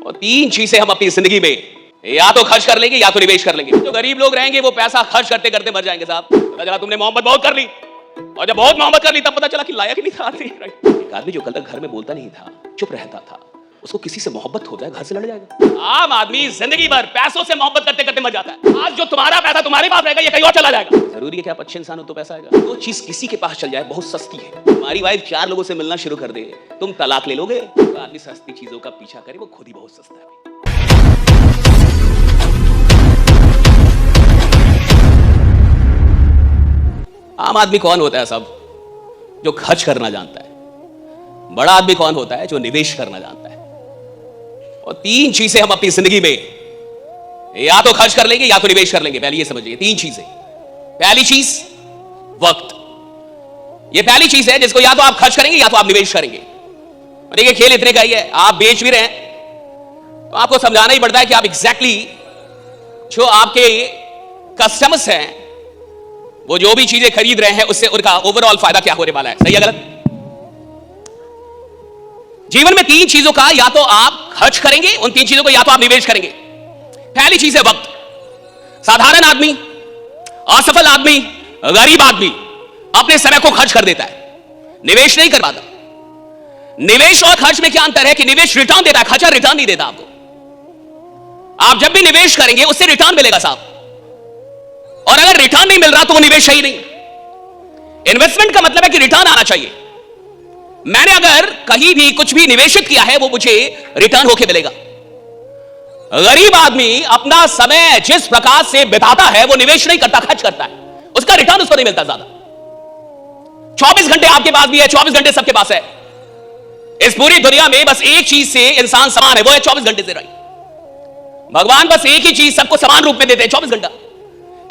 और तीन चीजें हम अपनी जिंदगी में या तो खर्च कर लेंगे या तो निवेश कर लेंगे। जो गरीब लोग रहेंगे वो पैसा खर्च करते करते मर जाएंगे साहब। पता चला तुमने मोहब्बत बहुत कर ली, और जब बहुत मोहब्बत कर ली तब पता चला कि लायक नहीं था आदमी। एक आदमी जो कल तक घर में बोलता नहीं था, चुप रहता था, उसको किसी से मोहब्बत हो जाए घर से लड़ जाएगा। आम आदमी जिंदगी भर पैसों से मोहब्बत करते करते मर जाता है। आज जो तुम्हारा पैसा तुम्हारे पास रहेगा ये कहीं और चला जाएगा। जरूरी है कि आप अच्छे इंसान हो तो पैसा आएगा। वो चीज किसी के पास चल जाए बहुत सस्ती है। तुम्हारी वाइफ 4 लोगों से मिलना शुरू कर दे, तुम तलाक ले लोगे। तो आदमी सस्ती चीजों का पीछा करे, वो खुद ही बहुत सस्ता है। आम आदमी कौन होता है सब? जो खर्च करना जानता है। बड़ा आदमी कौन होता है? जो निवेश करना जानता है। और तीन चीजें हम अपनी जिंदगी में या तो खर्च कर लेंगे या तो निवेश कर लेंगे। पहले ये समझिए, तीन चीजें। पहली चीज वक्त। ये पहली चीज है जिसको या तो आप खर्च करेंगे या तो आप निवेश करेंगे। और देखिए खेल इतने का ही है, आप बेच भी रहे हैं तो आपको समझाना ही पड़ता है कि आप एग्जैक्टली जो आपके कस्टमर्स हैं वो जो भी चीजें खरीद रहे हैं उससे उनका ओवरऑल फायदा क्या होने वाला है। सही है गलत? जीवन में तीन चीजों का या तो आप खर्च करेंगे, उन तीन चीजों को या तो आप निवेश करेंगे। पहली चीज है वक्त। साधारण आदमी, असफल आदमी, गरीब आदमी अपने समय को खर्च कर देता है, निवेश नहीं कर पाता। निवेश और खर्च में क्या अंतर है कि निवेश रिटर्न देता है, खर्चा रिटर्न नहीं देता आपको। आप जब भी निवेश करेंगे उससे रिटर्न मिलेगा साहब, और अगर रिटर्न नहीं मिल रहा तो वो निवेश ही नहीं। इन्वेस्टमेंट का मतलब है कि रिटर्न आना चाहिए। मैंने अगर कहीं भी कुछ भी निवेशित किया है वो मुझे रिटर्न होके मिलेगा। गरीब आदमी अपना समय जिस प्रकार से बिताता है वो निवेश नहीं करता, खर्च करता है, उसका रिटर्न उसको नहीं मिलता ज्यादा। 24 घंटे आपके पास भी है, 24 घंटे सबके पास है। इस पूरी दुनिया में बस एक चीज से इंसान समान है, वो है 24 घंटे से। राइट? भगवान बस एक ही चीज सबको समान रूप में देते हैं, 24 घंटा।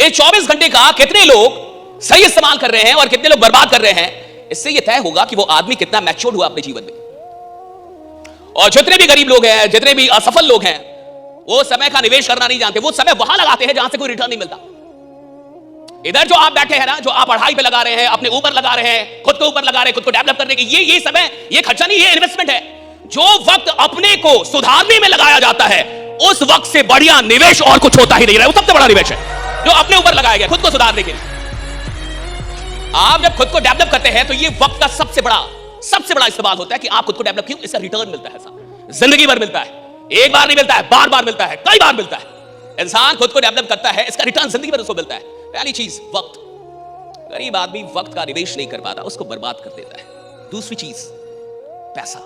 ये 24 घंटे का कितने लोग सही इस्तेमाल कर रहे हैं और कितने लोग बर्बाद कर रहे हैं, इससे यह तय होगा कि वो आदमी कितना मैच्योर हुआ अपने जीवन में। और जितने भी गरीब लोग हैं, जितने भी असफल लोग हैं, वो समय का निवेश करना नहीं जानते। वो समय वहां लगाते हैं जहां से कोई रिटर्न नहीं मिलता। इधर जो आप बैठे हैं ना, जो आप पढ़ाई पे लगा रहे हैं, अपने ऊपर लगा रहे हैं, खुद के ऊपर लगा रहे हैं, खुद को डेवलप करने के, ये समय, ये खर्चा नहीं, ये इन्वेस्टमेंट है। जो वक्त अपने को सुधारने में लगाया जाता है उस वक्त से बढ़िया निवेश और कुछ होता ही नहीं रहा। वो सबसे बड़ा निवेश है जो अपने ऊपर लगाया गया खुद को सुधारने के लिए। आप जब खुद को डेवलप करते हैं तो ये वक्त का सबसे बड़ा इस्तेमाल होता है कि आप खुद को डेवलप क्यों, इसका रिटर्न मिलता है साहब, जिंदगी भर मिलता है। एक बार नहीं मिलता है, बार बार मिलता है, कई बार मिलता है। इंसान खुद को डेवलप करता है, इसका रिटर्न जिंदगी भर उसको मिलता है। पहली चीज वक्त। गरीब आदमी वक्त का निवेश नहीं कर पाता, उसको बर्बाद कर देता है। दूसरी चीज पैसा।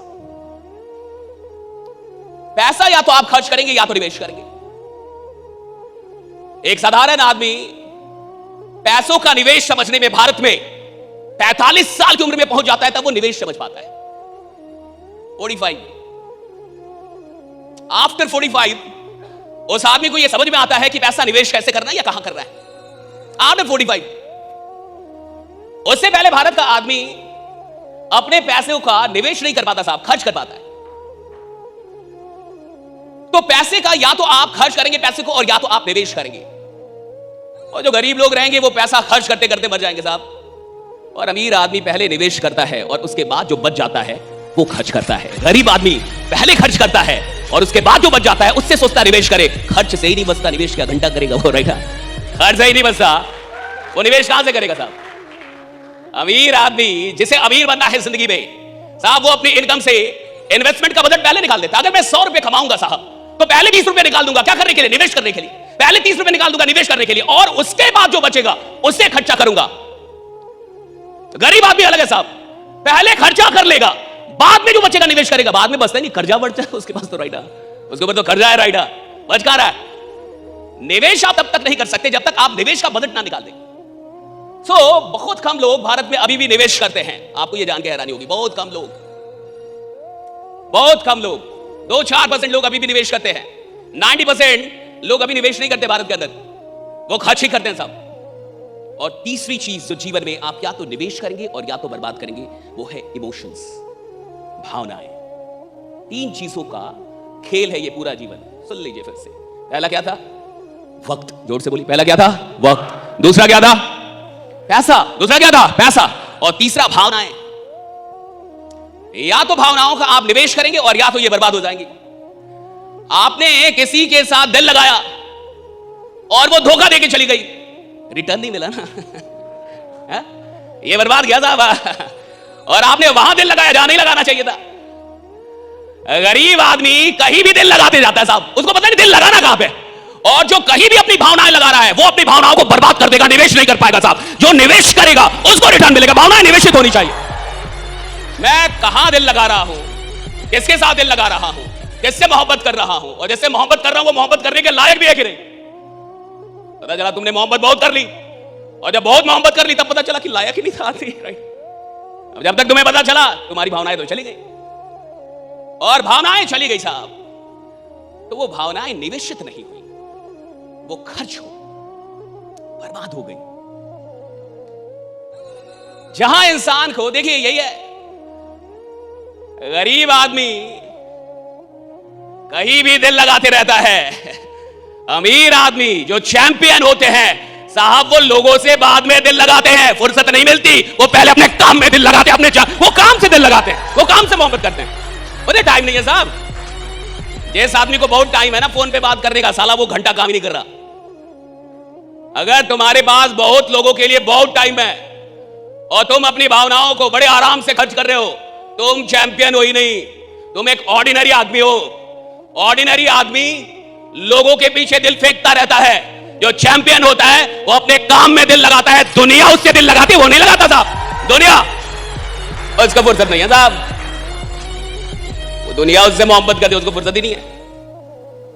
पैसा या तो आप खर्च करेंगे या तो निवेश करेंगे। एक साधारण आदमी पैसों का निवेश समझने में भारत में 45 साल की उम्र में पहुंच जाता है, तब वो निवेश समझ पाता है। 45 आफ्टर 45 उस आदमी को यह समझ में आता है कि पैसा निवेश कैसे करना है या कहां करना है। आफ्टर 45, उससे पहले भारत का आदमी अपने पैसों का निवेश नहीं कर पाता साहब, खर्च कर पाता है। तो पैसे का या तो आप खर्च करेंगे पैसे को, और या तो आप निवेश करेंगे। और जो गरीब लोग रहेंगे वो पैसा खर्च करते करते मर जाएंगे साहब। और अमीर आदमी पहले निवेश करता है और उसके बाद जो बच जाता है वो खर्च करता है। गरीब आदमी पहले खर्च करता है और उसके बाद जो बच जाता है उससे सोचता निवेश करे। खर्च से ही नहीं बचता, निवेश क्या घंटा करेगा वो, रहेगा। खर्च से ही नहीं बचता, वो निवेश कहां से करेगा साहब। अमीर आदमी, जिसे अमीर बनना है जिंदगी में साहब, वो अपनी इनकम से इन्वेस्टमेंट का बजट पहले निकाल देता। अगर मैं 100 रुपए कमाऊंगा साहब तो पहले 20 रुपए निकाल दूंगा, क्या करने के लिए? निवेश करने के लिए। पहले 30 रुपए निकाल दूंगा निवेश करने के लिए, और उसके बाद जो बचेगा उससे खर्चा करूंगा। गरीब आदमी अलग है साहब, पहले खर्चा कर लेगा, बाद में जो बचेगा निवेश करेगा। बाद में बचता नहीं, कर्जा बढ़ जाए उसके पास तो राइडा, उसके ऊपर तो कर्जा है, राइडा बच का रहा है। निवेश आप तब तक नहीं कर सकते जब तक आप निवेश का बजट ना निकाल दें। बहुत कम लोग भारत में अभी भी निवेश करते हैं। आपको यह जान के हैरानी होगी, बहुत कम लोग 2-4% लोग अभी भी निवेश करते हैं। 90% लोग अभी निवेश नहीं करते भारत के अंदर, वो खर्च ही करते हैं साहब। और तीसरी चीज जो जीवन में आप या तो निवेश करेंगे और या तो बर्बाद करेंगे, वो है इमोशंस, भावनाएं। तीन चीजों का खेल है ये पूरा जीवन। सुन लीजिए फिर से। पहला क्या था? वक्त। जोर से बोलिए, पहला क्या था? वक्त। दूसरा क्या था? पैसा। दूसरा क्या था? पैसा। और तीसरा भावनाएं। या तो भावनाओं का आप निवेश करेंगे और या तो ये बर्बाद हो जाएंगे। आपने किसी के साथ दिल लगाया और वो धोखा देके चली गई, रिटर्न नहीं मिला ना। है? ये बर्बाद गया साहब। और आपने वहां दिल लगाया जहां नहीं लगाना चाहिए था। गरीब आदमी कहीं भी दिल लगाते जाता है साहब, उसको पता नहीं दिल लगाना कहां पे। और जो कहीं भी अपनी भावनाएं लगा रहा है वो अपनी भावनाओं को बर्बाद कर देगा, निवेश नहीं कर पाएगा साहब। जो निवेश करेगा उसको रिटर्न मिलेगा। भावनाएं निवेशित होनी चाहिए। मैं कहां दिल लगा रहा हूं, किसके साथ दिल लगा रहा हूं, किससे मोहब्बत कर रहा हूं, और जिससे मोहब्बत कर रहा हूं वो मोहब्बत करने के लायक भी है कि नहीं। पता चला तुमने मोहब्बत बहुत कर ली, और जब बहुत मोहब्बत कर ली तब पता चला कि लायक ही नहीं था आदमी, राइट। अब जब तक तुम्हें पता चला तुम्हारी भावनाएं तो चली गई, और भावनाएं चली गई साहब, तो वो भावनाएं निवेशित नहीं हुई, वो खर्च हो, बर्बाद हो गई। जहां इंसान को, देखिए यही है, गरीब आदमी कहीं भी दिल लगाते रहता है। अमीर आदमी जो चैंपियन होते हैं साहब, वो लोगों से बाद में दिल लगाते हैं, फुर्सत नहीं मिलती, वो पहले अपने काम में दिल लगाते हैं, वो काम से दिल लगाते हैं, वो काम से मोहब्बत करते हैं। मुझे टाइम नहीं है साहब। जिस आदमी को बहुत टाइम है ना फोन पे बात करने का, साला वो घंटा काम ही नहीं कर रहा। अगर तुम्हारे पास बहुत लोगों के लिए बहुत टाइम है और तुम अपनी भावनाओं को बड़े आराम से खर्च कर रहे हो, तुम चैंपियन हो ही नहीं, तुम एक ऑर्डिनरी आदमी हो। ऑर्डिनरी आदमी लोगों के पीछे दिल फेंकता रहता है, जो चैंपियन होता है वो अपने काम में दिल लगाता है। दुनिया उससे दिल लगाती है, वो नहीं लगाता साहब। दुनिया उसको फुर्सत नहीं है साहब, वो दुनिया उससे मोहब्बत करती है, उसको फुर्सत ही नहीं है।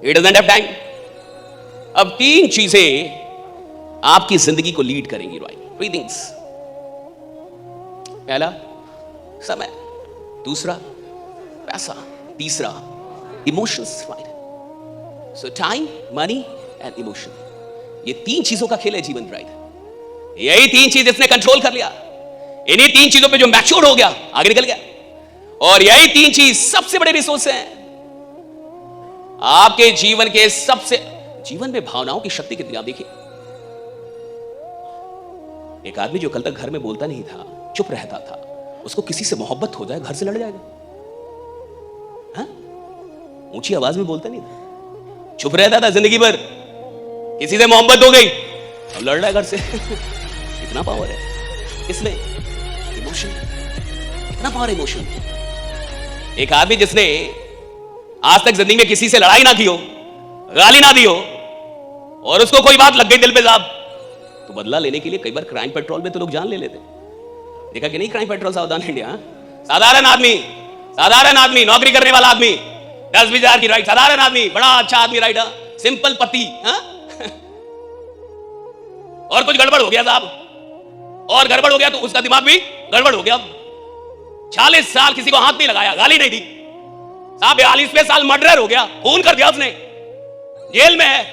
It doesn't have time. अब तीन चीजें आपकी जिंदगी को लीड करेंगी, राइट। Three things. पहला समय, दूसरा पैसा, तीसरा emotions, right. So time, money and emotion, ये तीन चीजों का खेल है जीवन, राइट। यही तीन चीज इसने कंट्रोल कर लिया, इन्हीं तीन चीजों पे जो मैच्योर हो गया आगे निकल गया। और यही तीन चीज सबसे बड़े रिसोर्स हैं आपके जीवन के। सबसे जीवन में भावनाओं की शक्ति कितनी, आप देखिए। एक आदमी जो कल तक घर में बोलता नहीं था, चुप रहता था, उसको किसी से मोहब्बत हो जाए घर से लड़ जाएगा। हाँ? ऊंची आवाज में बोलता नहीं था, चुप रहता था जिंदगी भर, किसी से मोहब्बत हो गई अब लड़ रहा है घर से। कितना पावर है इसमें, इमोशन, कितना पावर है इमोशन। एक आदमी जिसने आज तक जिंदगी में किसी से लड़ाई ना की हो, गाली ना दी हो, और उसको कोई बात लग गई दिल पे साहब, तो बदला लेने के लिए कई बार क्राइम पेट्रोल में तो लोग जान ले लेते। देखा कि नहीं क्राइम पेट्रोल सावधान इंडिया। साधारण आदमी, नौकरी करने वाला आदमी, 10-20 हजार की राइट, साधारण आदमी, बड़ा अच्छा आदमी राइट, सिंपल पति, हाँ? और कुछ गड़बड़ हो गया साहब, और गड़बड़ हो गया तो उसका दिमाग भी गड़बड़ हो गया। 40 साल किसी को हाथ नहीं लगाया, गाली नहीं दी साहब, 42वें साल मर्डर हो गया, खून कर दिया उसने, जेल में है।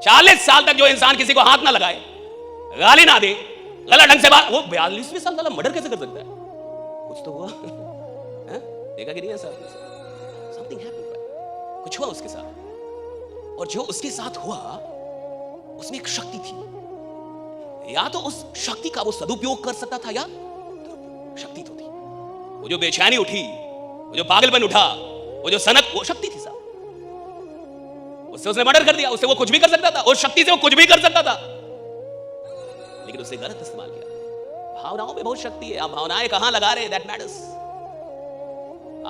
40 साल तक जो इंसान किसी को हाथ ना लगाए, गाली ना दे, गलत ढंग से बात, वो 42वें साल वाला मर्डर कैसे कर सकता है? कुछ तो हुआ। देखा कि नहीं ऐसा? समथिंग हैपेंड, कुछ हुआ उसके साथ। और जो उसके साथ हुआ उसमें एक शक्ति थी, या तो उस शक्ति का वो सदुपयोग कर सकता था, या शक्ति तो थी। वो जो बेचैनी उठी, वो जो पागलपन उठा, वो जो सनक, वो शक्ति थी साहब। उससे उसने मर्डर कर दिया, उससे वो कुछ भी कर सकता था, उस शक्ति से वो कुछ भी कर सकता था, लेकिन उसने गलत इस्तेमाल किया। भावनाओं में बहुत शक्ति है, आप भावनाएं कहां लगा रहे हैं, दैट मैटर्स।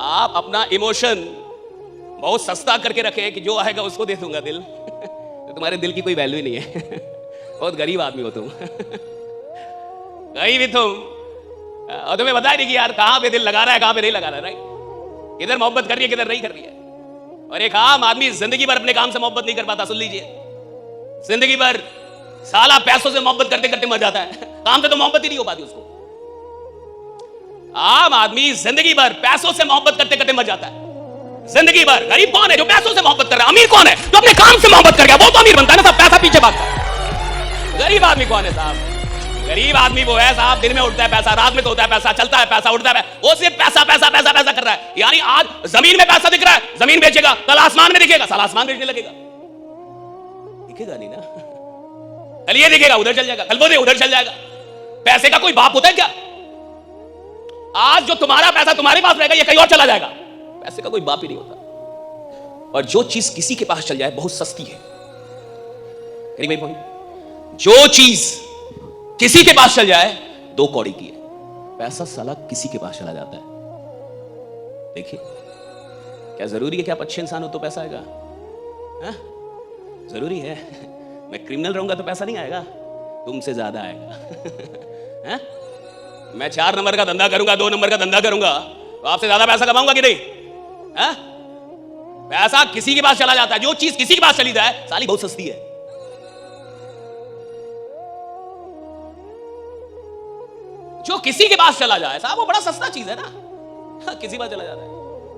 आप अपना इमोशन बहुत सस्ता करके रखे कि जो आएगा उसको दे दूंगा दिल, तो तुम्हारे दिल की कोई वैल्यू ही नहीं है। बहुत गरीब आदमी हो तुम। कहीं भी तुम, और तुम्हें बता नहीं कि यार कहां पे दिल लगा रहा है, कहां पे नहीं लगा रहा है, राइट। किधर मोहब्बत कर रही है, किधर नहीं कर रही है। और एक आम आदमी जिंदगी भर अपने काम से मोहब्बत नहीं कर पाता, सुन लीजिए, जिंदगी भर साला पैसों से मोहब्बत करते करते मर जाता है, काम से तो मोहब्बत ही नहीं हो पाती उसको। आम आदमी जिंदगी भर पैसों से मोहब्बत करते करते मर जाता है, जिंदगी भर। गरीब कौन है जो पैसों से मोहब्बत कर रहा है? अमीर कौन है जो अपने काम से मोहब्बत कर गया? वो तो अमीर बनता है ना साहब, पैसा पीछे भागता है। गरीब आदमी कौन है साहब? गरीब आदमी वो है साहब, दिन में उठता है पैसा, रात में तो होता है पैसा, चलता है पैसा, उठता है, वो सिर्फ पैसा पैसा पैसा पैसा कर रहा है। यानी आज जमीन में पैसा दिख रहा है, जमीन बेचेगा, कल आसमान में दिखेगा, साला आसमान बेचने लगेगा। दिखेगा नहीं ना, कल ये दिखेगा उधर चल जाएगा, कल वो उधर चल जाएगा। पैसे का कोई बाप होता है क्या? आज जो तुम्हारा पैसा तुम्हारे पास रहेगा, ये कहीं और चला जाएगा। पैसे का कोई बाप ही नहीं होता। और जो चीज किसी के पास चल जाए बहुत सस्ती है। करीब पॉइंट, जो चीज किसी के पास चल जाए 2 कौड़ी की है। पैसा साला किसी के पास चला जाता है। देखिए, क्या जरूरी है कि आप अच्छे इंसान हो तो पैसा आएगा? हा? जरूरी है? मैं क्रिमिनल रहूंगा तो पैसा नहीं आएगा, तुमसे ज्यादा आएगा। हा? मैं 4 नंबर का धंधा करूंगा, 2 नंबर का धंधा करूंगा, तो आपसे ज्यादा पैसा कमाऊंगा कि नहीं? हा? पैसा किसी के पास चला जाता है। जो चीज किसी के पास चली जाए साली बहुत सस्ती है। जो किसी के पास चला जाए साहब वो बड़ा सस्ता चीज है ना। हाँ, किसी के पास चला जाता है,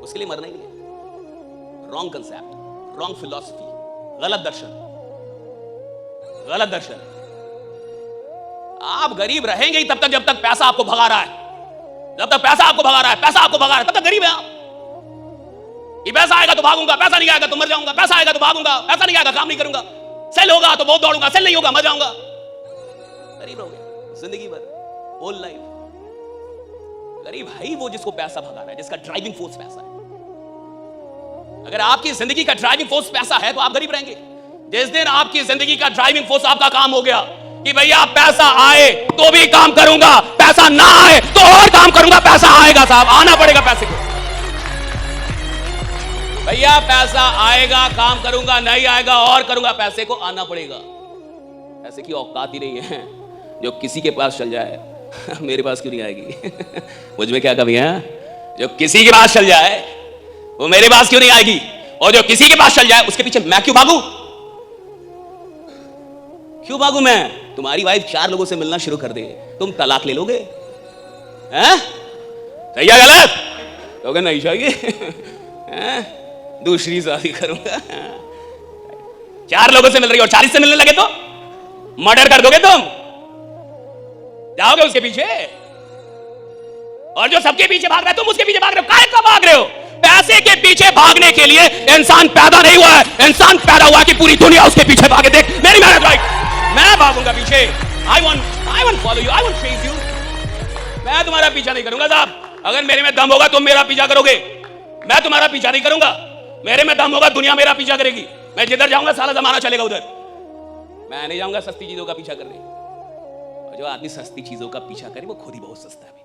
उसके लिए मरना ही नहीं है। रॉन्ग कंसेप्ट, रॉन्ग फिलॉसफी, गलत दर्शन, गलत दर्शन। आप गरीब रहेंगे ही तब तक जब तक पैसा आपको भगा रहा है। जब तक पैसा आपको भगा रहा है, पैसा आपको भगा रहा है, तब तक गरीब है आप। ये पैसा आएगा तो भागूंगा, पैसा नहीं आएगा तो मर जाऊंगा, पैसा आएगा तो भागूंगा, पैसा नहीं आएगा काम नहीं करूंगा, सेल होगा तो बहुत दौड़ूंगा, सेल नहीं होगा मर जाऊंगा। गरीब रहोगे जिंदगी भर, होल लाइफ। गरीब है ही वो जिसको पैसा भगा रहा है, जिसका ड्राइविंग फोर्स पैसा है। अगर आपकी जिंदगी का ड्राइविंग फोर्स पैसा है तो आप गरीब रहेंगे। जिस दिन आपकी जिंदगी का ड्राइविंग फोर्स आपका काम हो गया कि भैया पैसा आए तो भी काम करूंगा, पैसा ना आए तो और काम करूंगा, पैसा आएगा साहब, आना पड़ेगा पैसे को। भैया पैसा आएगा काम करूंगा, नहीं आएगा और करूंगा, पैसे को आना पड़ेगा। पैसे की औकात ही नहीं है। जो किसी के पास चल जाए मेरे पास क्यों नहीं आएगी? मुझ में क्या कमी है? जो किसी के पास चल जाए वो मेरे पास क्यों नहीं आएगी? और जो किसी के पास चल जाए उसके पीछे मैं क्यों भागूं? क्यों भागूं मैं? तुम्हारी वाइफ 4 लोगों से मिलना शुरू कर दे, तुम तलाक ले लोगे? हैं? सही है गलत? तो नहीं चाहिए, दूसरी शादी करूंगा। 4 लोगों से मिल रही हो, 40 से मिलने लगे तो मर्डर कर दोगे तुम, जाओगे उसके पीछे। और जो सबके पीछे भाग रहा है तुम उसके पीछे भाग रहे हो। काहे का भाग रहे हो? पैसे के पीछे भागने के लिए इंसान पैदा नहीं हुआ है। इंसान पैदा हुआ कि पूरी दुनिया उसके पीछे भागे। देख मेरी मेहनत राइट, मैं भागूंगा पीछे। I won't follow you, I won't chase you। मैं तुम्हारा पीछा नहीं करूंगा साहब। अगर मेरे में दम होगा तुम मेरा पीछा करोगे, मैं तुम्हारा पीछा नहीं करूंगा। मेरे में दम होगा दुनिया मेरा पीछा करेगी। मैं जिधर जाऊंगा सारा जमाना चलेगा उधर। मैं नहीं जाऊंगा सस्ती चीजों का पीछा करने। और जो आदमी सस्ती चीजों का पीछा करे वो खुद ही बहुत सस्ता है।